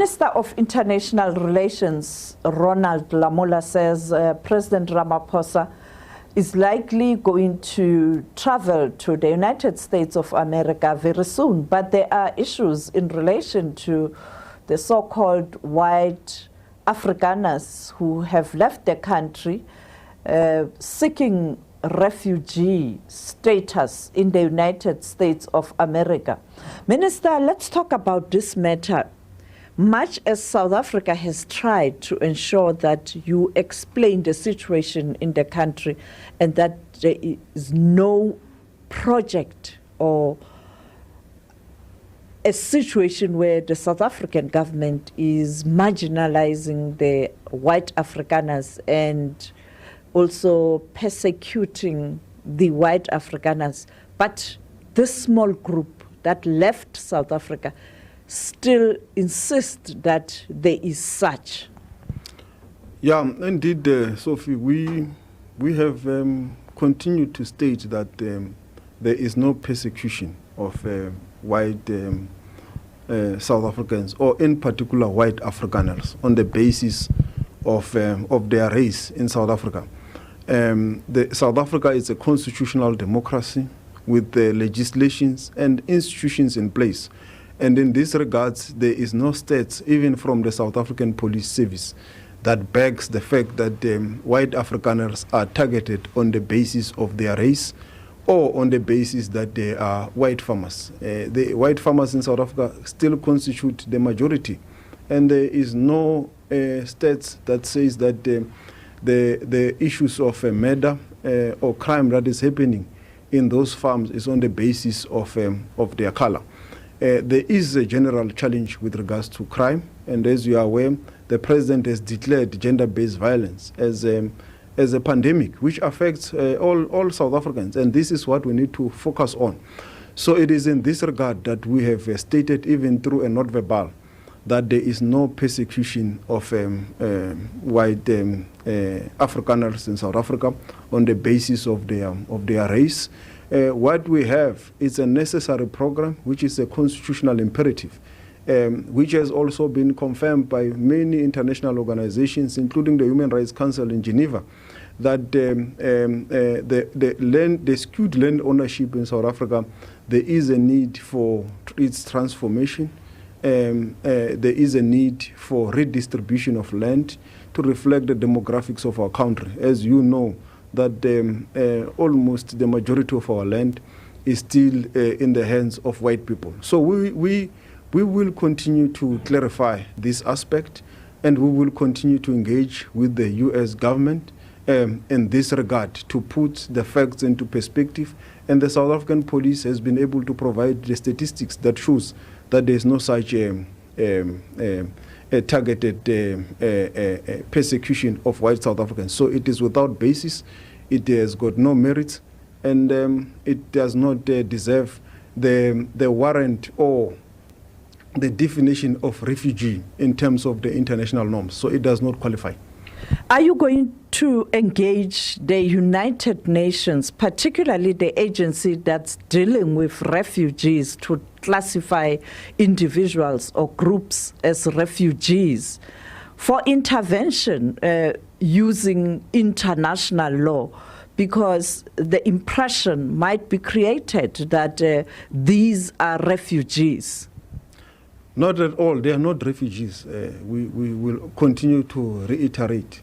Minister of International Relations, Ronald Lamola, says President Ramaphosa is likely going to travel to the United States of America very soon. But there are issues in relation to the so-called white Afrikaners who have left the country seeking refugee status in the United States of America. Minister, let's talk about this matter. Much as South Africa has tried to ensure that you explain the situation in the country and that there is no project or a situation where the South African government is marginalizing the white Afrikaners and also persecuting the white Afrikaners. But this small group that left South Africa still insist that there is such. Yeah, indeed, Sophie, we have continued to state that there is no persecution of white South Africans, or in particular white Afrikaners, on the basis of their race in South Africa. South Africa is a constitutional democracy with legislations and institutions in place. And in this regards, there is no state, even from the South African Police Service, that backs the fact that white Afrikaners are targeted on the basis of their race or on the basis that they are white farmers. The white farmers in South Africa still constitute the majority. And there is no state that says that the issues of murder or crime that is happening in those farms is on the basis of their color. There is a general challenge with regards to crime, and as you are aware, the president has declared gender-based violence as a pandemic which affects all South Africans, and this is what we need to focus on. So it is in this regard that we have stated, even through a note verbal, that there is no persecution of white Afrikaners in South Africa on the basis of their race. What we have is a necessary program, which is a constitutional imperative, which has also been confirmed by many international organizations, including the Human Rights Council in Geneva, that the skewed land ownership in South Africa, there is a need for its transformation. There is a need for redistribution of land to reflect the demographics of our country. As you know, that almost the majority of our land is still in the hands of white people. So we will continue to clarify this aspect, and we will continue to engage with the U.S. government in this regard to put the facts into perspective. And the South African police has been able to provide the statistics that shows that there is no such a targeted persecution of white South Africans. So it is without basis, it has got no merit, and it does not deserve the warrant or the definition of refugee in terms of the international norms. So it does not qualify. Are you going to engage the United Nations, particularly the agency that's dealing with refugees, to classify individuals or groups as refugees for intervention using international law? Because the impression might be created that these are refugees. Not at all. They are not refugees. We will continue to reiterate.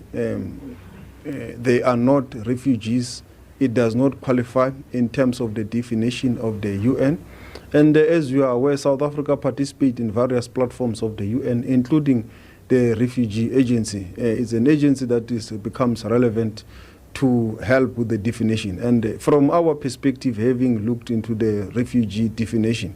They are not refugees. It does not qualify in terms of the definition of the UN. And as you are aware, South Africa participates in various platforms of the UN, including the Refugee Agency. It's an agency that becomes relevant to help with the definition. And from our perspective, having looked into the refugee definition,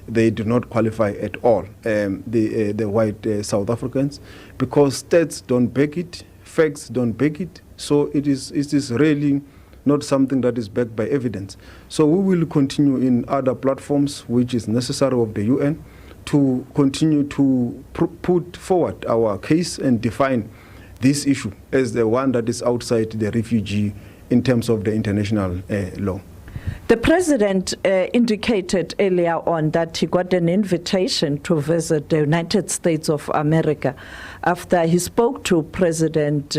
they do not qualify at all, the white South Africans, because stats don't back it, facts don't back it. So it is really not something that is backed by evidence. So we will continue in other platforms, which is necessary of the UN, to continue to put forward our case and define this issue as the one that is outside the refugee in terms of the international law. The president indicated earlier on that he got an invitation to visit the United States of America after he spoke to President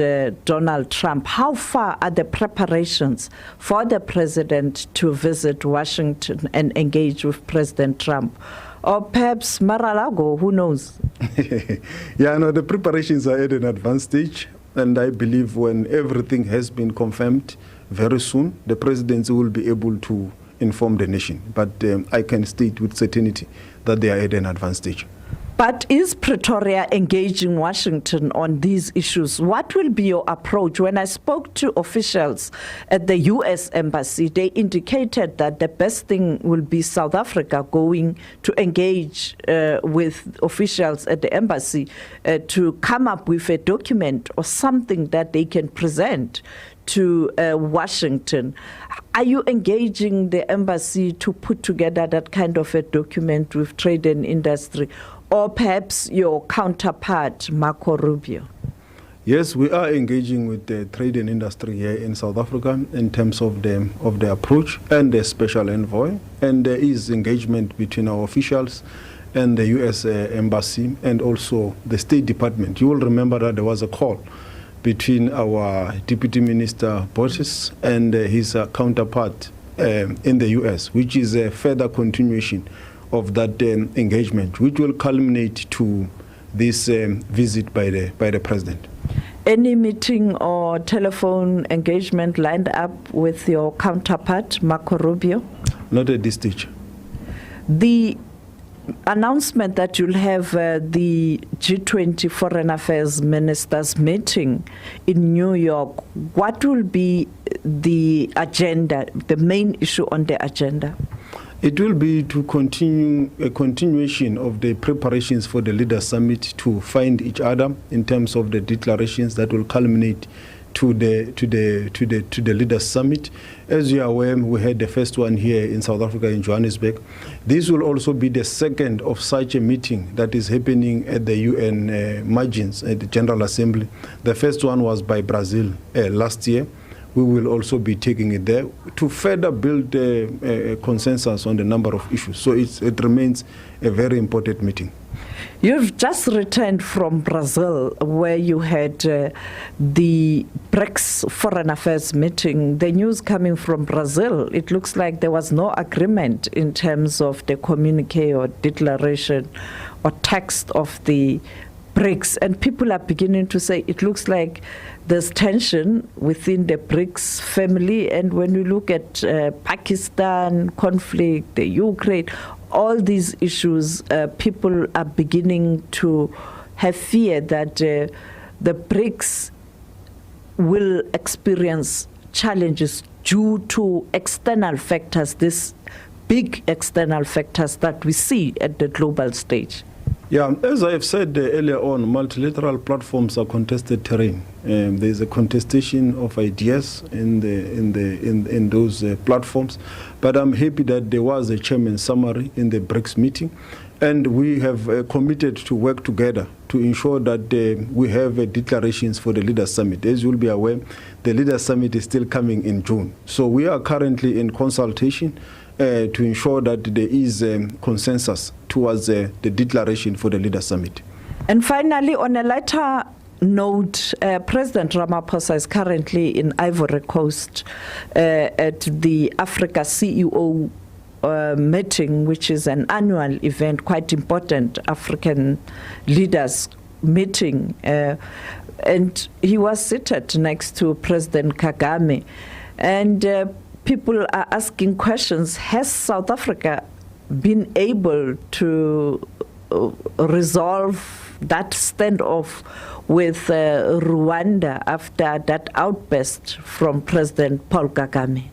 Donald Trump. How far are the preparations for the president to visit Washington and engage with President Trump? Or perhaps Mar-a-Lago, who knows? Yeah, no, the preparations are at an advanced stage, and I believe when everything has been confirmed, very soon, the presidency will be able to inform the nation. But I can state with certainty that they are at an advanced stage. But is Pretoria engaging Washington on these issues? What will be your approach? When I spoke to officials at the U.S. Embassy, they indicated that the best thing will be South Africa going to engage with officials at the embassy to come up with a document or something that they can present to Washington. Are you engaging the embassy to put together that kind of a document with trade and industry, or perhaps your counterpart, Marco Rubio? Yes, we are engaging with the trade and industry here in South Africa in terms of the approach and the special envoy, and there is engagement between our officials and the U.S. Embassy and also the State Department. You will remember that there was a call between our Deputy Minister Bottas and his counterpart in the U.S., which is a further continuation of that engagement, which will culminate to this visit by the president. Any meeting or telephone engagement lined up with your counterpart, Marco Rubio? Not at this stage. The announcement that you'll have the G20 Foreign Affairs Ministers meeting in New York, what will be the agenda, the main issue on the agenda? It will be to continue a continuation of the preparations for the Leaders Summit to find each other in terms of the declarations that will culminate to the Leaders Summit. As you are aware, we had the first one here in South Africa in Johannesburg. This will also be the second of such a meeting that is happening at the UN margins at the General Assembly. The first one was by Brazil last year. We will also be taking it there to further build a consensus on the number of issues. So it remains a very important meeting. You've just returned from Brazil, where you had the BREXIT Foreign Affairs meeting. The news coming from Brazil, it looks like there was no agreement in terms of the communique or declaration or text of the BRICS, and people are beginning to say it looks like there's tension within the BRICS family. And when you look at Pakistan conflict, the Ukraine, all these issues, people are beginning to have fear that the BRICS will experience challenges due to external factors, these big external factors that we see at the global stage. Yeah, as I have said earlier on, multilateral platforms are contested terrain. There is a contestation of ideas in those platforms. But I'm happy that there was a chairman's summary in the BRICS meeting, and we have committed to work together to ensure that we have declarations for the Leaders Summit. As you will be aware, the Leaders Summit is still coming in June. So we are currently in consultation to ensure that there is consensus towards the declaration for the Leaders Summit. And finally, on a lighter note, President Ramaphosa is currently in Ivory Coast at the Africa CEO meeting, which is an annual event, quite important African leaders meeting. And he was seated next to President Kagame. And people are asking questions. Has South Africa been able to resolve that standoff with Rwanda after that outburst from President Paul Kagame?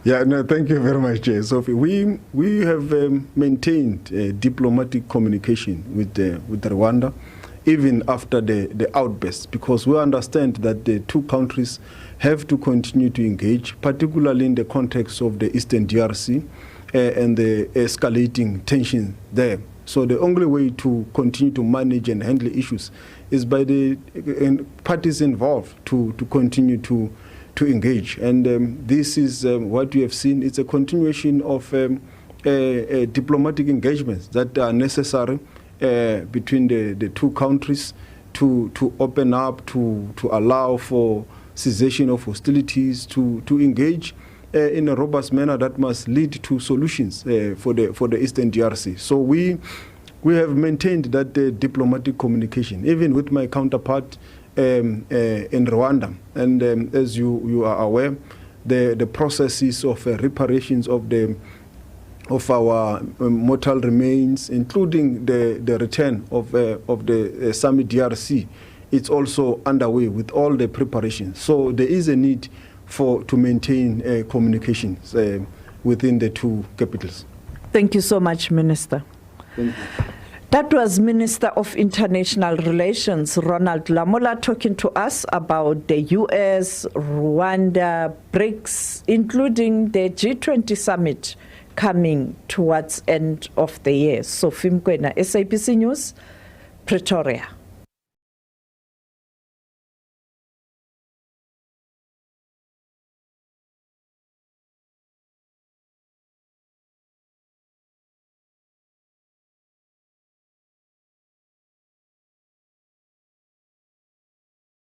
Yeah, no, thank you very much, Sophie. We have maintained diplomatic communication with Rwanda, even after the outburst, because we understand that the two countries have to continue to engage, particularly in the context of the Eastern DRC and the escalating tension there. So the only way to continue to manage and handle issues is by the parties involved to continue to engage. And this is what we have seen. It's a continuation of diplomatic engagements that are necessary between the two countries to open up, to allow for cessation of hostilities, to engage in a robust manner that must lead to solutions for the Eastern DRC. So we have maintained that diplomatic communication, even with my counterpart in Rwanda. And as you are aware, the processes of reparations of our mortal remains, including the return of the Sami DRC, it's also underway with all the preparations. So there is a need to maintain communications within the two capitals. Thank you so much, Minister. Thank you. That was Minister of International Relations, Ronald Lamola, talking to us about the US, Rwanda, BRICS, including the G20 summit coming towards end of the year. Sophie Mokoena, SABC News, Pretoria.